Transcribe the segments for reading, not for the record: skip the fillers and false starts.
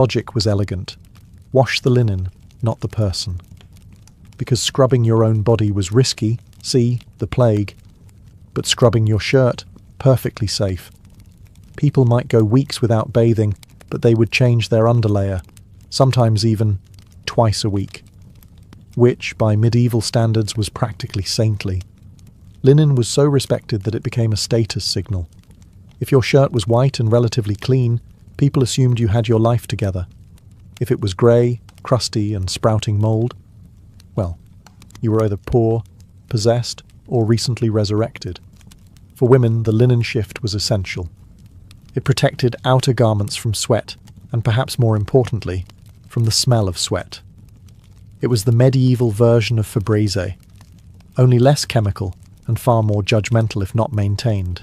Logic was elegant. Wash the linen, not the person. Because scrubbing your own body was risky, see, the plague. But scrubbing your shirt, perfectly safe. People might go weeks without bathing, but they would change their underlayer, sometimes even twice a week. Which, by medieval standards, was practically saintly. Linen was so respected that it became a status signal. If your shirt was white and relatively clean, people assumed you had your life together. If it was grey, crusty and sprouting mould, well, you were either poor, possessed, or recently resurrected. For women, the linen shift was essential. It protected outer garments from sweat, and perhaps more importantly, from the smell of sweat. It was the medieval version of Febreze, only less chemical and far more judgmental if not maintained.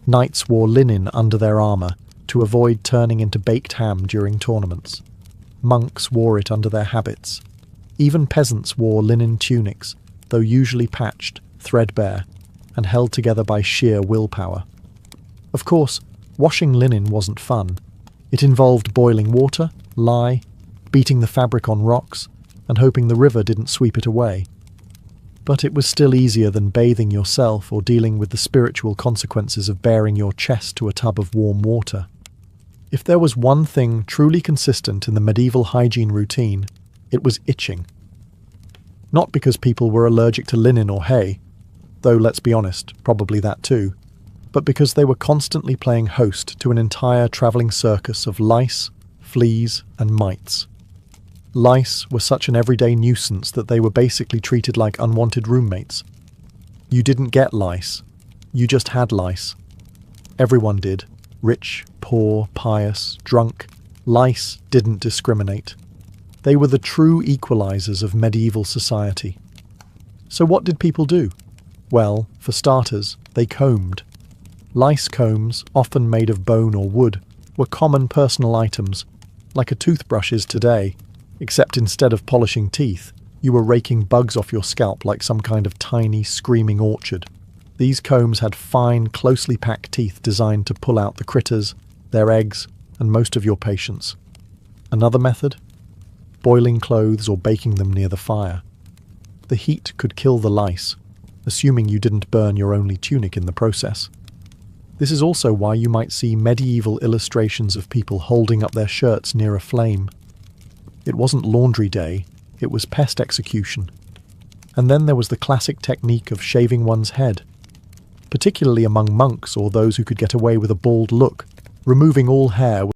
Knights wore linen under their armour to avoid turning into baked ham during tournaments. Monks wore it under their habits. Even peasants wore linen tunics, though usually patched, threadbare, and held together by sheer willpower. Of course, washing linen wasn't fun. It involved boiling water, lye, beating the fabric on rocks, and hoping the river didn't sweep it away. But it was still easier than bathing yourself or dealing with the spiritual consequences of baring your chest to a tub of warm water. If there was one thing truly consistent in the medieval hygiene routine, it was itching. Not because people were allergic to linen or hay, though let's be honest, probably that too, but because they were constantly playing host to an entire travelling circus of lice, fleas, and mites. Lice were such an everyday nuisance that they were basically treated like unwanted roommates. You didn't get lice, you just had lice. Everyone did. Rich, poor, pious, drunk. Lice didn't discriminate. They were the true equalizers of medieval society. So what did people do? Well, for starters, they combed. Lice combs, often made of bone or wood, were common personal items, like a toothbrush is today, except instead of polishing teeth, you were raking bugs off your scalp like some kind of tiny, screaming orchard. These combs had fine, closely packed teeth designed to pull out the critters, their eggs, and most of your patience. Another method? Boiling clothes or baking them near the fire. The heat could kill the lice, assuming you didn't burn your only tunic in the process. This is also why you might see medieval illustrations of people holding up their shirts near a flame. It wasn't laundry day, it was pest execution. And then there was the classic technique of shaving one's head, particularly among monks or those who could get away with a bald look. Removing all hair